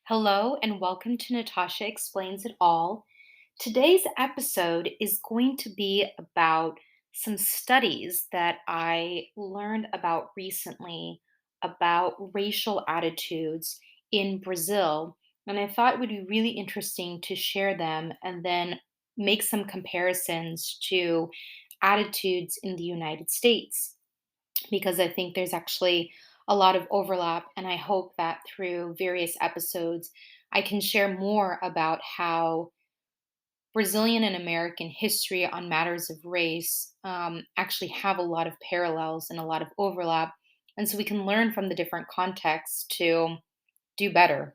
Hello and welcome to Natasha Explains It All. Today's episode is going to be about some studies that I learned about recently about racial attitudes in Brazil. And I thought it would be really interesting to share them and then make some comparisons to attitudes in the United States because I think there's actually a lot of overlap. And I hope that through various episodes, I can share more about how Brazilian and American history on matters of race actually have a lot of parallels and a lot of overlap. And so we can learn from the different contexts to do better.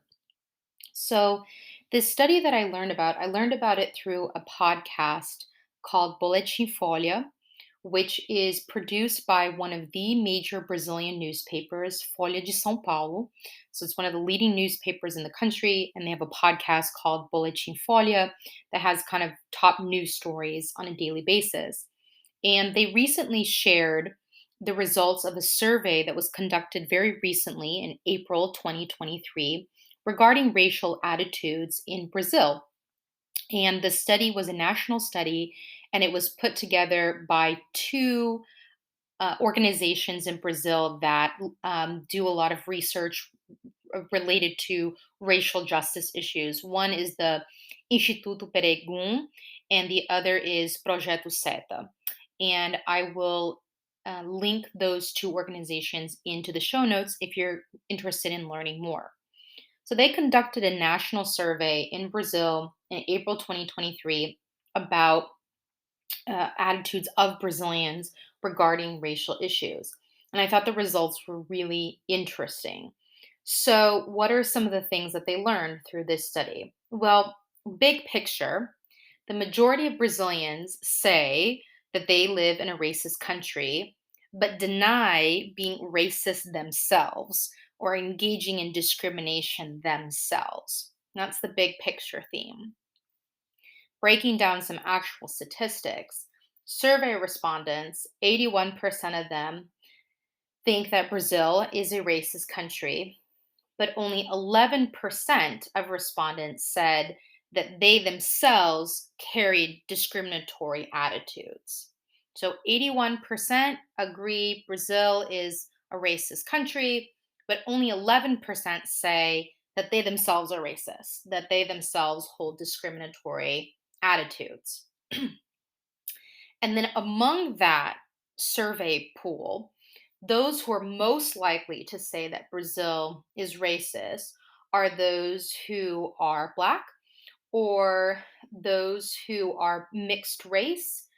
So, this study that I learned about it through a podcast called Boletim Folha, which is produced by one of the major Brazilian newspapers, Folha de São Paulo. So, it's one of the leading newspapers in the country, and they have a podcast called Boletim Folha that has kind of top news stories on a daily basis. And they recently shared the results of a survey that was conducted very recently in April 2023 regarding racial attitudes in Brazil. And the study was a national study, and it was put together by two organizations in Brazil that do a lot of research related to racial justice issues. One is the Instituto Peregun, and the other is Projeto Seta. And I will link those two organizations into the show notes if you're interested in learning more. So they conducted a national survey in Brazil in April 2023 about attitudes of Brazilians regarding racial issues. And I thought the results were really interesting. So, what are some of the things that they learned through this study? Well, big picture, the majority of Brazilians say that they live in a racist country, but deny being racist themselves or engaging in discrimination themselves. That's the big picture theme. Breaking down some actual statistics, survey respondents, 81% of them think that Brazil is a racist country, but only 11% of respondents said that they themselves carried discriminatory attitudes. So 81% agree Brazil is a racist country, but only 11% say that they themselves are racist, that they themselves hold discriminatory attitudes. And then among that survey pool, those who are most likely to say that Brazil is racist are those who are Black or those who are mixed race.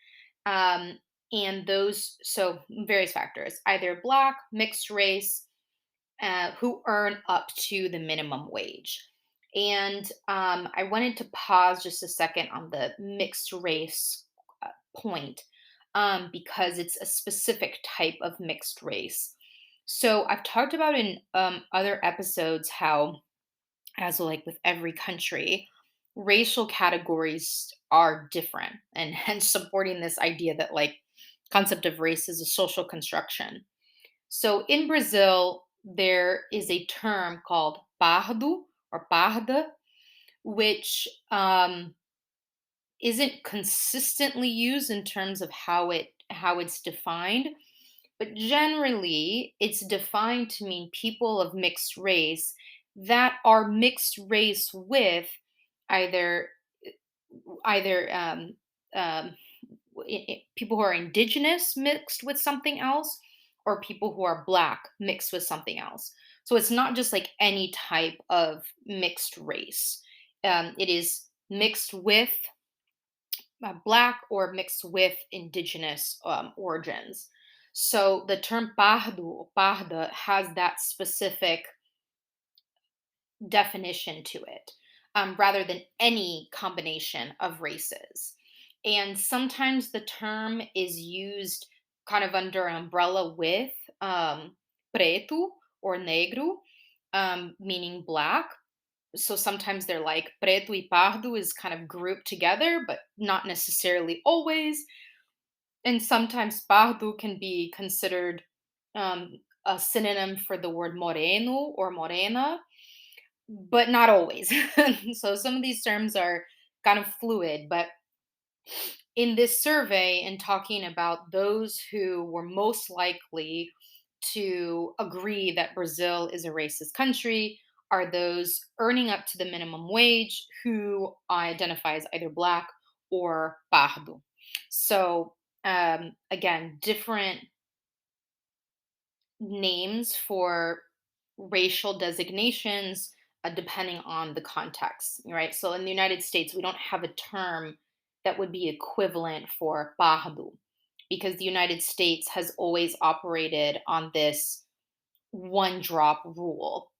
Um, and those, so various factors, either Black, mixed race, who earn up to the minimum wage. And I wanted to pause just a second on the mixed race point because it's a specific type of mixed race. So I've talked about in other episodes how, as like with every country, racial categories are different, and hence supporting this idea that like concept of race is a social construction. So in Brazil, there is a term called pardo or parda, which isn't consistently used in terms of how it's defined, but generally it's defined to mean people of mixed race that are mixed race with either either people who are indigenous mixed with something else or people who are Black mixed with something else. So it's not just like any type of mixed race. It is mixed with Black or mixed with indigenous origins. So the term pardo or parda has that specific definition to it, rather than any combination of races. And sometimes the term is used kind of under an umbrella with preto or negro, meaning Black. So sometimes they're like preto y pardo is kind of grouped together, but not necessarily always. And sometimes pardo can be considered a synonym for the word moreno or morena. but not always. So some of these terms are kind of fluid, but in this survey, and talking about those who were most likely to agree that Brazil is a racist country, are those earning up to the minimum wage who identify as either black or pardo. So, again, different names for racial designations depending on the context, right? So in the United States, we don't have a term that would be equivalent for pardo because the United States has always operated on this one drop rule,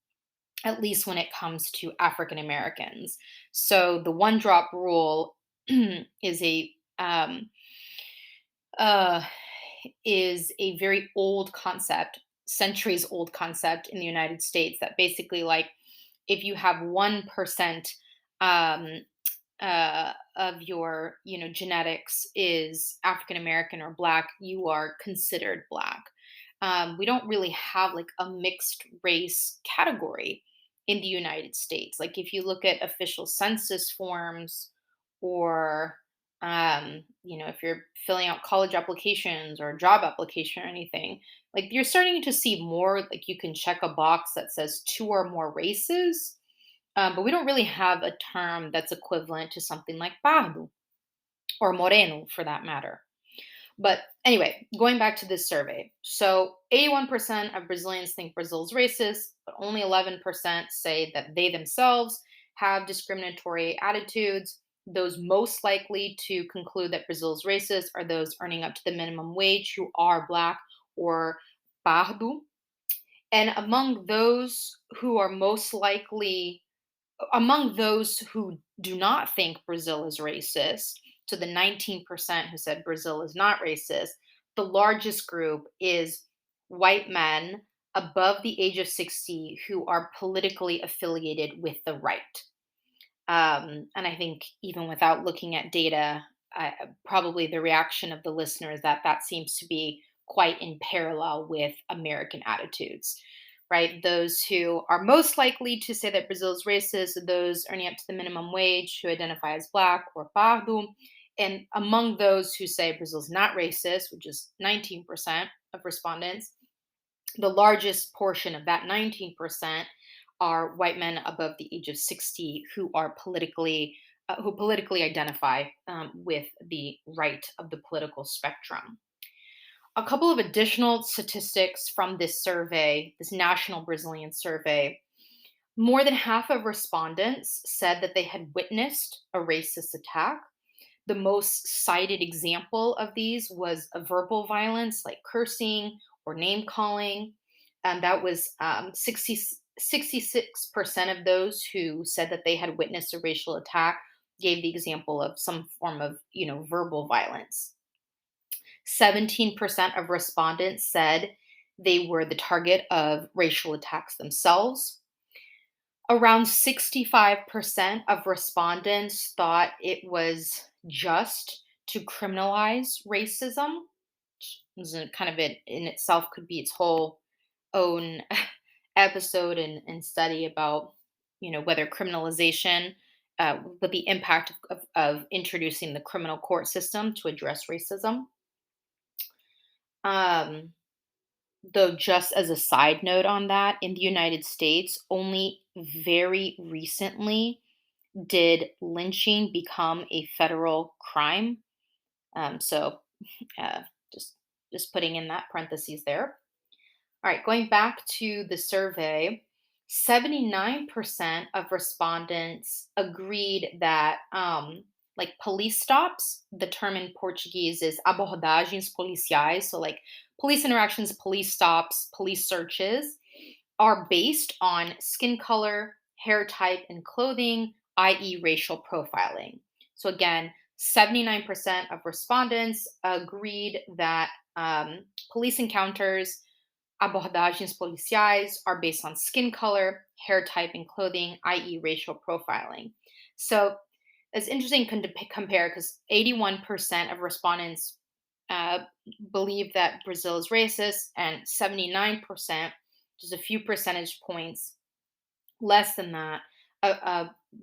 at least when it comes to African Americans. So the one drop rule is a um, uh, is a very old concept, centuries old concept in the United States that basically, like, if you have 1% um, of your, genetics is African American or Black, you are considered Black. We don't really have like a mixed race category in the United States. Like if you look at official census forms, or if you're filling out college applications or job application or anything, like you're starting to see more, like you can check a box that says two or more races, but we don't really have a term that's equivalent to something like pardo or moreno for that matter. But anyway, going back to this survey. So 81% of Brazilians think Brazil's racist, but only 11% say that they themselves have discriminatory attitudes. Those most likely to conclude that Brazil's racist are those earning up to the minimum wage who are Black or pardo. And among those who do not think Brazil is racist, to the 19% who said Brazil is not racist, the largest group is white men above the age of 60 who are politically affiliated with the right. And I think even without looking at data, probably the reaction of the listener is that that seems to be quite in parallel with American attitudes, right? Those who are most likely to say that Brazil is racist are those earning up to the minimum wage who identify as Black or pardo. And among those who say Brazil's not racist, which is 19% of respondents, the largest portion of that 19% are white men above the age of 60 who politically identify with the right of the political spectrum. A couple of additional statistics from this survey, this national Brazilian survey. More than half of respondents said that they had witnessed a racist attack. The most cited example of these was a verbal violence like cursing or name calling. And that was 66% of those who said that they had witnessed a racial attack gave the example of some form of, verbal violence. 17% of respondents said they were the target of racial attacks themselves. Around 65% of respondents thought it was just to criminalize racism, which is kind of it in itself could be its whole own episode and study about, whether criminalization, but the impact of introducing the criminal court system to address racism. Um, Though, just as a side note on that, in the United States, only very recently did lynching become a federal crime. So, uh, just just putting in that parentheses there. All right, going back to the survey, 79% of respondents agreed that, like police stops, the term in Portuguese is abordagens policiais, so like police interactions, police stops, police searches, are based on skin color, hair type, and clothing, i.e., racial profiling. So, again, 79% of respondents agreed that police encounters, abordagens policiais, are based on skin color, hair type, and clothing, i.e., racial profiling. So, it's interesting to compare because 81% of respondents uh, believe that Brazil is racist, and 79%, just a few percentage points less than that,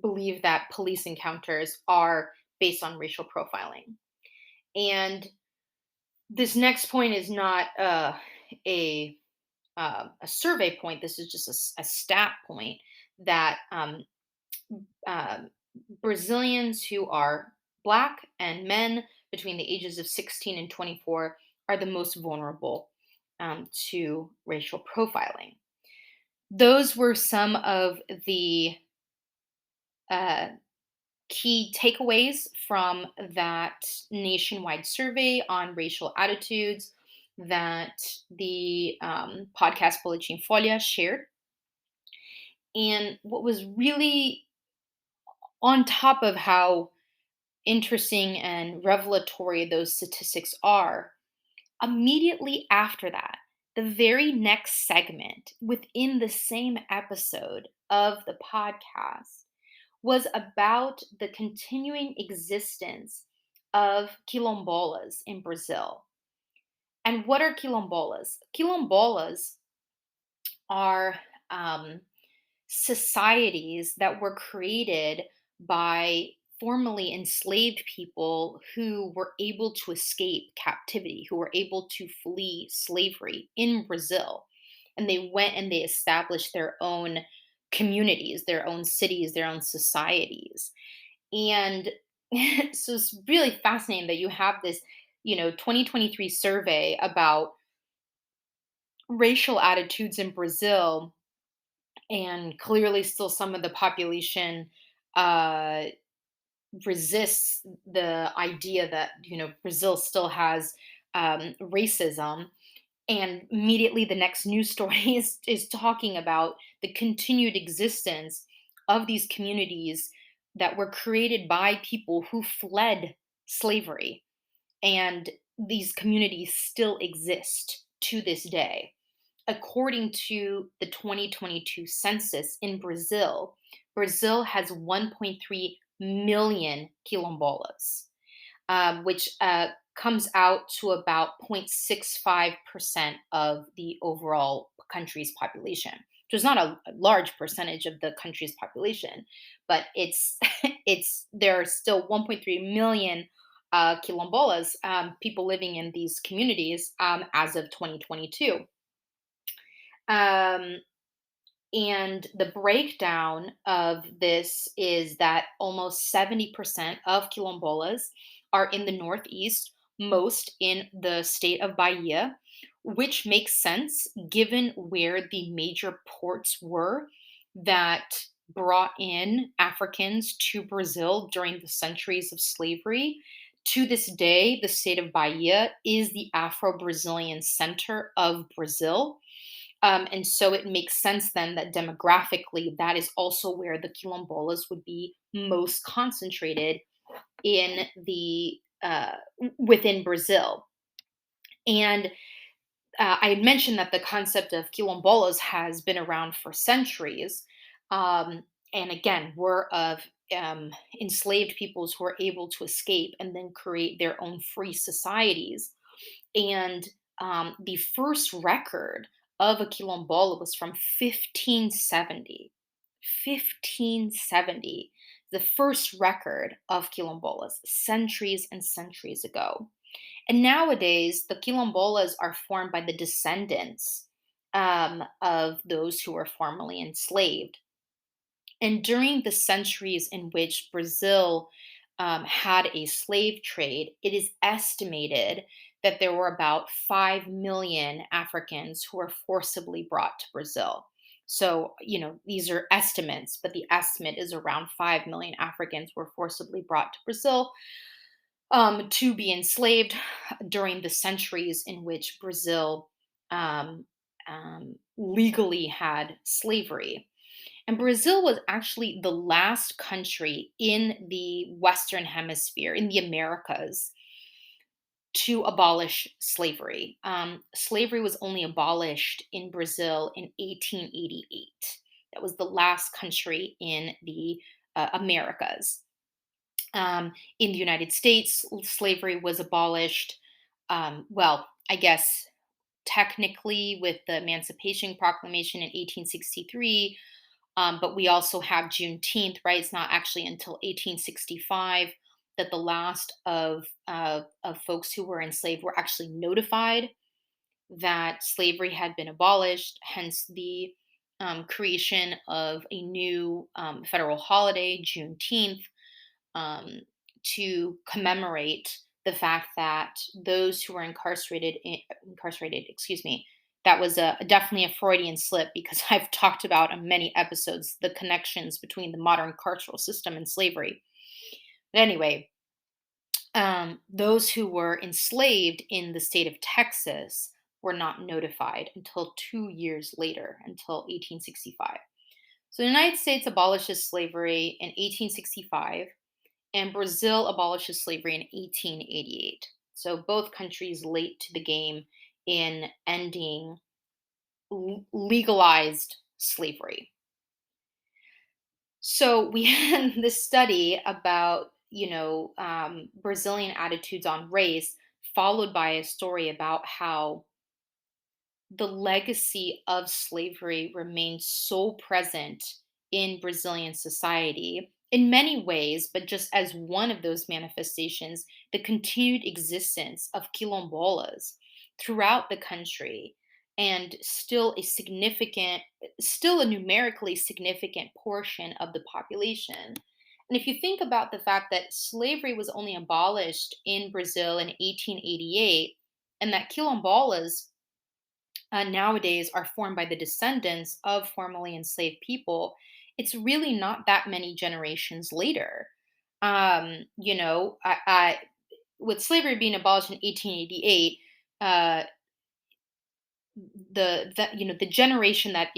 believe that police encounters are based on racial profiling. And this next point is not a a survey point. This is just a stat point that um, Brazilians who are Black and men between the ages of 16 and 24 are the most vulnerable to racial profiling. Those were some of the uh, key takeaways from that nationwide survey on racial attitudes that the podcast Boletim Folha shared. And what was really on top of how interesting and revelatory those statistics are, immediately after that, the very next segment within the same episode of the podcast was about the continuing existence of quilombolas in Brazil. And what are quilombolas? Quilombolas are um, societies that were created by formerly enslaved people who were able to escape captivity, who were able to flee slavery in Brazil. And they went and they established their own communities, their own cities, their own societies. And so it's really fascinating that you have this, 2023 survey about racial attitudes in Brazil, and clearly still some of the population uh, resists the idea that Brazil still has racism. And immediately the next news story is talking about the continued existence of these communities that were created by people who fled slavery, and these communities still exist to this day. According to the 2022 census in Brazil, Brazil has 1.3 million quilombolas, which comes out to about 0.65% of the overall country's population. So it's not a large percentage of the country's population, but it's it's there are still 1.3 million quilombolas, people living in these communities as of 2022. Um, and the breakdown of this is that almost 70% of quilombolas are in the Northeast, most in the state of Bahia, which makes sense given where the major ports were that brought in Africans to Brazil during the centuries of slavery. To this day, the state of Bahia is the Afro Brazilian center of Brazil. And so it makes sense then that demographically, that is also where the quilombolas would be most concentrated in the within Brazil. And I had mentioned that the concept of quilombolas has been around for centuries, um, and again, were of enslaved peoples who are able to escape and then create their own free societies. And the first record of a quilombola was from 1570. 1570, the first record of quilombolas, centuries and centuries ago. And nowadays, the quilombolas are formed by the descendants of those who were formerly enslaved. And during the centuries in which Brazil had a slave trade, it is estimated that there were about 5 million Africans who were forcibly brought to Brazil. So, these are estimates, but the estimate is around 5 million Africans were forcibly brought to Brazil to be enslaved during the centuries in which Brazil um, legally had slavery. And Brazil was actually the last country in the Western Hemisphere, in the Americas, to abolish slavery. Slavery was only abolished in Brazil in 1888. That was the last country in the Americas. In the United States, slavery was abolished. Well, I guess technically with the Emancipation Proclamation in 1863, But we also have Juneteenth, right? It's not actually until 1865 that the last of folks who were enslaved were actually notified that slavery had been abolished, hence the creation of a new federal holiday, Juneteenth, um, to commemorate the fact that those who were incarcerated, excuse me, that was definitely a Freudian slip because I've talked about on many episodes the connections between the modern carceral system and slavery. But anyway, those who were enslaved in the state of Texas were not notified until 2 years later, until 1865. So the United States abolishes slavery in 1865, and Brazil abolishes slavery in 1888. So both countries late to the game in ending legalized slavery. So we had this study about, Brazilian attitudes on race, followed by a story about how the legacy of slavery remains so present in Brazilian society in many ways, but just as one of those manifestations, the continued existence of quilombolas throughout the country, and still a numerically significant portion of the population. And if you think about the fact that slavery was only abolished in Brazil in 1888, and that quilombolas nowadays are formed by the descendants of formerly enslaved people, it's really not that many generations later. With slavery being abolished in 1888, uh, the generation that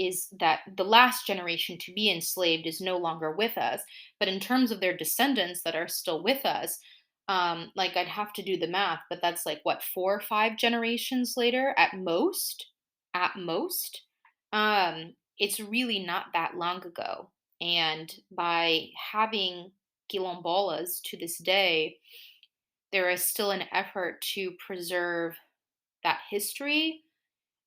the last generation to be enslaved is no longer with us, but in terms of their descendants that are still with us, like I'd have to do the math, but that's like what, 4 or 5 generations later at most. It's really not that long ago, and by having quilombolas to this day, there is still an effort to preserve that history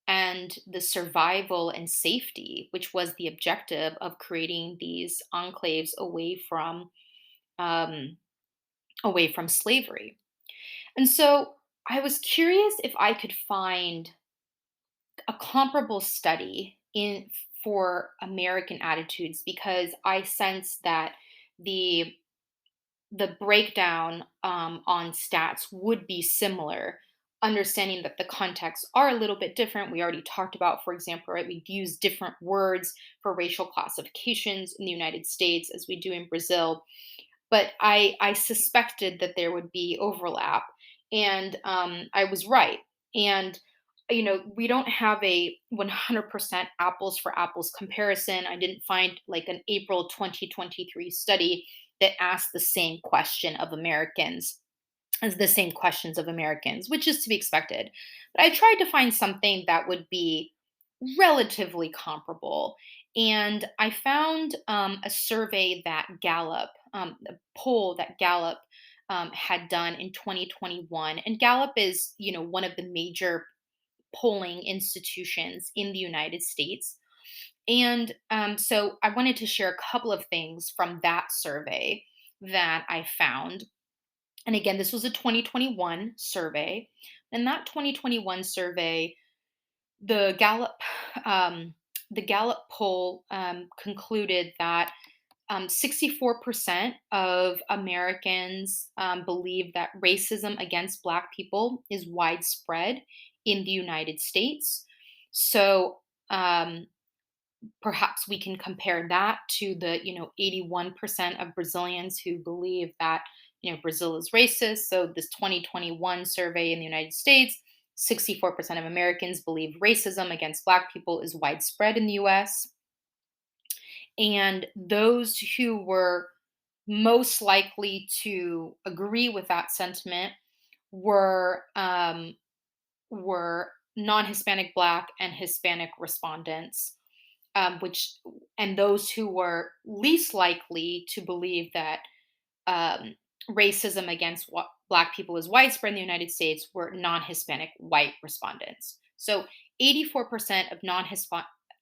and the survival and safety, which was the objective of creating these enclaves um, away from slavery. And so I was curious if I could find a comparable study in for American attitudes, because I sense that the the breakdown on stats would be similar, understanding that the contexts are a little bit different. We already talked about, for example, right, we use different words for racial classifications in the United States as we do in Brazil, but I suspected that there would be overlap, and I was right. And we don't have a 100% apples for apples comparison. I didn't find like an April 2023 study that asked the same question of Americans as the same questions of Americans, which is to be expected. But I tried to find something that would be relatively comparable. And I found a survey that a poll that Gallup had done in 2021. And Gallup is, one of the major polling institutions in the United States. And so I wanted to share a couple of things from that survey that I found. And again, this was a 2021 survey. In that 2021 survey, the Gallup um, the Gallup poll concluded that 64% of Americans believe that racism against Black people is widespread in the United States. So perhaps we can compare that to the 81% of Brazilians who believe that Brazil is racist. So this 2021 survey in the United States, 64% of Americans believe racism against Black people is widespread in the US. And those who were most likely to agree with that sentiment were were non-Hispanic Black and Hispanic respondents, which and those who were least likely to believe that um, racism against Black people is widespread in the United States were non-Hispanic white respondents. So 84% of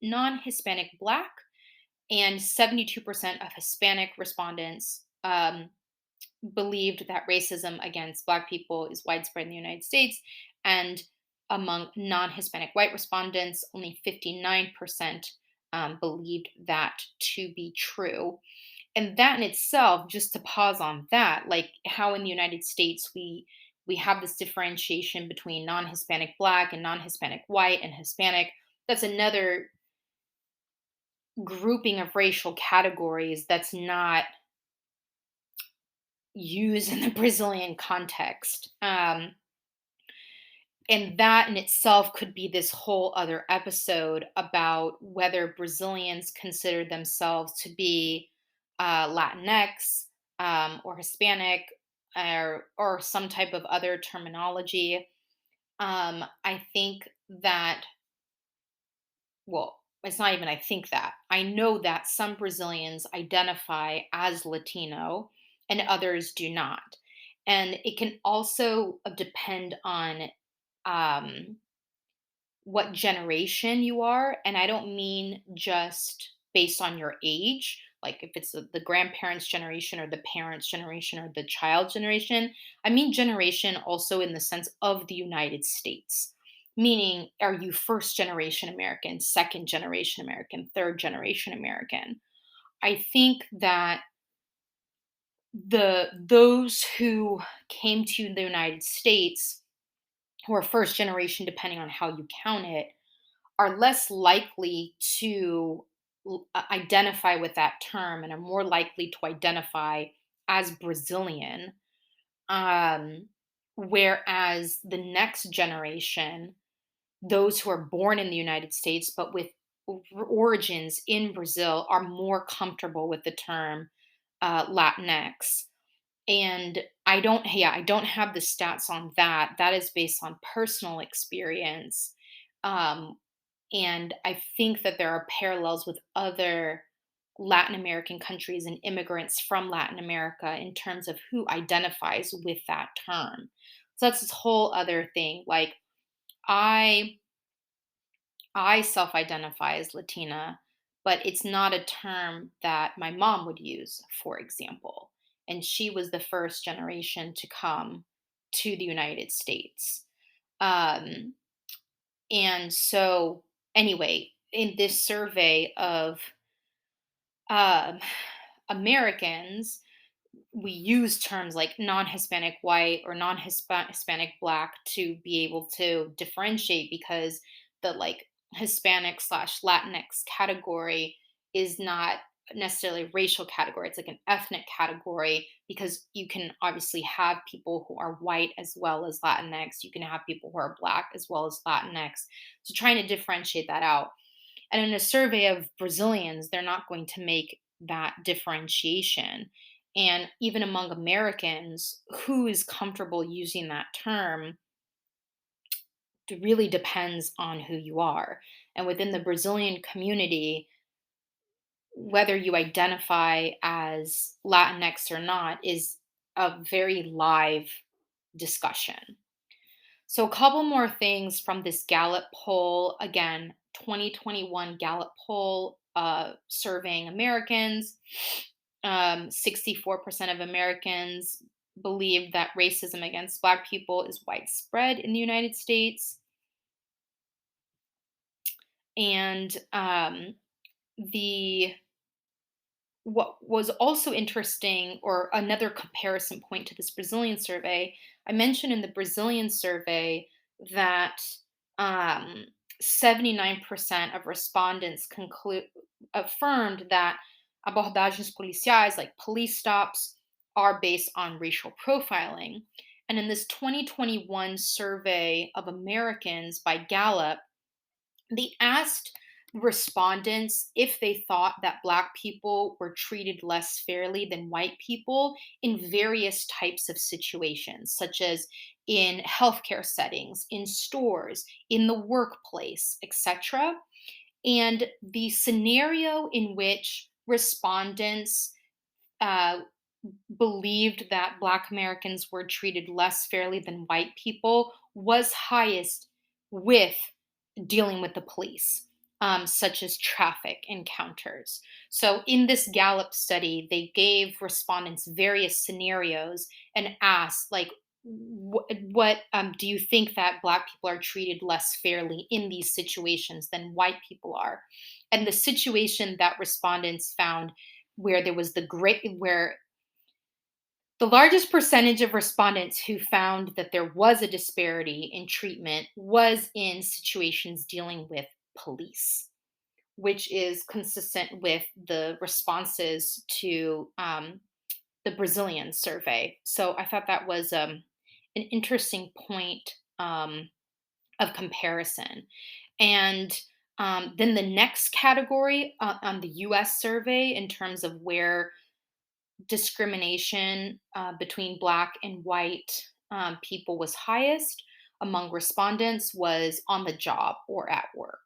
non-Hispanic Black And 72% of Hispanic respondents believed that racism against Black people is widespread in the United States. And among non Hispanic white respondents, only 59% believed that to be true. And that in itself, just to pause on that, like how in the United States we have this differentiation between non-Hispanic Black and non-Hispanic white and Hispanic. That's another grouping of racial categories that's not used in the Brazilian context. And that in itself could be this whole other episode about whether Brazilians consider themselves to be Latinx or Hispanic or some type of other terminology. I think that, well, it's not even I think that. I know that some Brazilians identify as Latino and others do not. And it can also depend on um, what generation you are. And I don't mean just based on your age, like if it's the grandparents' generation or the parents' generation or the child generation. I mean generation also in the sense of the United States. Meaning, are you first generation American, second generation American, third generation American? I think that those who came to the United States, who are first generation, depending on how you count it, are less likely to identify with that term and are more likely to identify as Brazilian. Um, Whereas the next generation, those who are born in the United States but with origins in Brazil, are more comfortable with the term Latinx. And I don't have the stats on that. That is based on personal experience. Um, and I think that there are parallels with other Latin American countries and immigrants from Latin America in terms of who identifies with that term. So that's this whole other thing. Like I I self-identify as Latina, but it's not a term that my mom would use, for example. And she was the first generation to come to the United States. Um, and so, anyway, in this survey of um, Americans, we use terms like non-Hispanic white or non-Hispanic Black to be able to differentiate because the like Hispanic slash Latinx category is not necessarily a racial category. It's like an ethnic category because you can obviously have people who are white as well as Latinx. You can have people who are Black as well as Latinx. So trying to differentiate that out. And in a survey of Brazilians, they're not going to make that differentiation. And even among Americans, who is comfortable using that term really depends on who you are. And within the Brazilian community, whether you identify as Latinx or not is a very live discussion. So, a couple more things from this Gallup poll. Again, 2021 Gallup poll surveying Americans. 64% of Americans believe that racism against Black people is widespread in the United States. And the what was also interesting, or another comparison point to this Brazilian survey, I mentioned in the Brazilian survey that um, 79% of respondents affirmed that abordagens policiais, like police stops, are based on racial profiling. And in this 2021 survey of Americans by Gallup, they asked respondents if they thought that Black people were treated less fairly than white people in various types of situations, such as in healthcare settings, in stores, in the workplace, etc. And the scenario in which respondents uh, believed that Black Americans were treated less fairly than white people was highest with dealing with the police. such as traffic encounters. So, in this Gallup study, they gave respondents various scenarios and asked, like, what do you think that Black people are treated less fairly in these situations than white people are? And the situation that respondents found where there was where the largest percentage of respondents who found that there was a disparity in treatment was in situations dealing with police, which is consistent with the responses to the Brazilian survey. So I thought that was an interesting point of comparison. And then the next category on the US survey, in terms of where discrimination between Black and white people was highest among respondents, was on the job or at work.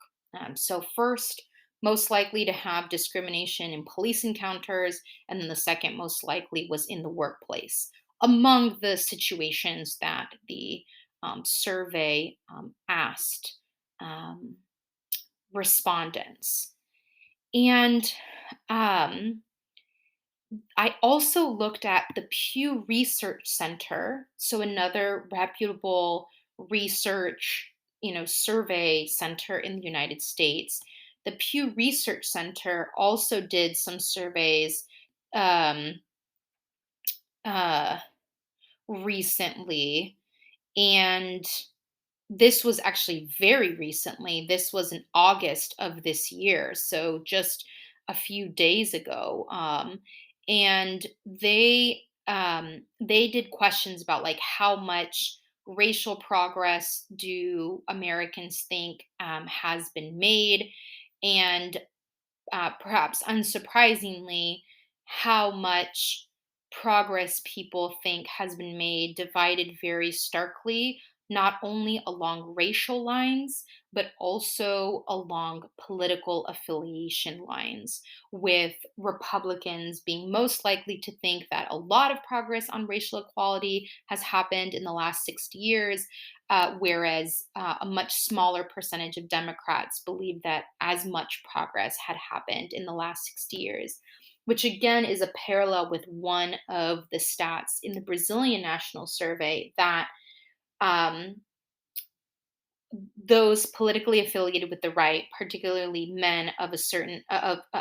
So, first, most likely to have discrimination in police encounters, and then the second most likely was in the workplace, among the situations that the survey asked um, respondents. And um, I also looked at the Pew Research Center, so another reputable research, survey center in the United States. The Pew Research Center also did some surveys um, uh, recently, and this was actually very recently. This was in August of this year, so just a few days ago. And they did questions about, like, how much racial progress do Americans think has been made, and perhaps unsurprisingly, how much progress people think has been made divided very starkly, not only along racial lines, but also along political affiliation lines, with Republicans being most likely to think that a lot of progress on racial equality has happened in the last 60 years, whereas a much smaller percentage of Democrats believe that as much progress had happened in the last 60 years, which again is a parallel with one of the stats in the Brazilian National Survey, that um, those politically affiliated with the right, particularly men of a certain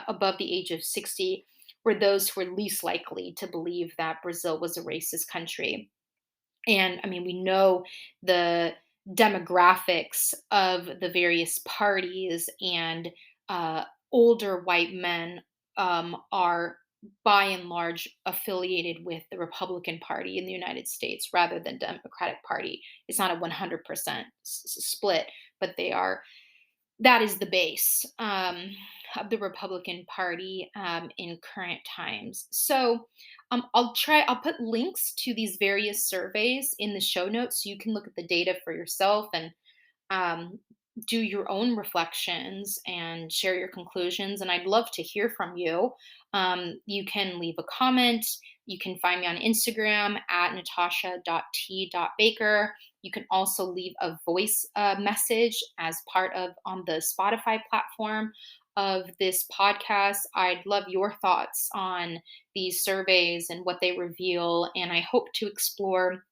above the age of 60, were those who were least likely to believe that Brazil was a racist country. And I mean, we know the demographics of the various parties, and uh, older white men are by and large affiliated with the Republican Party in the United States rather than Democratic Party. It's not a 100% split, but they are, that is the base of the Republican Party in current times. So I'll put links to these various surveys in the show notes so you can look at the data for yourself, and um, do your own reflections and share your conclusions. And I'd love to hear from you. You can leave a comment. You can find me on Instagram at natasha.t.baker. You can also leave a voice message as part of on the Spotify platform of this podcast. I'd love your thoughts on these surveys and what they reveal. And I hope to explore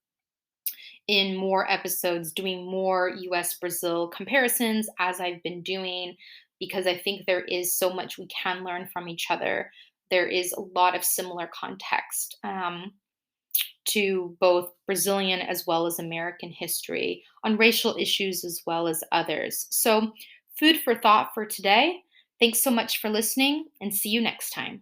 in more episodes, doing more US Brazil comparisons as I've been doing, because I think there is so much we can learn from each other. There is a lot of similar context to both Brazilian as well as American history on racial issues as well as others. So, food for thought for today. Thanks so much for listening, and see you next time.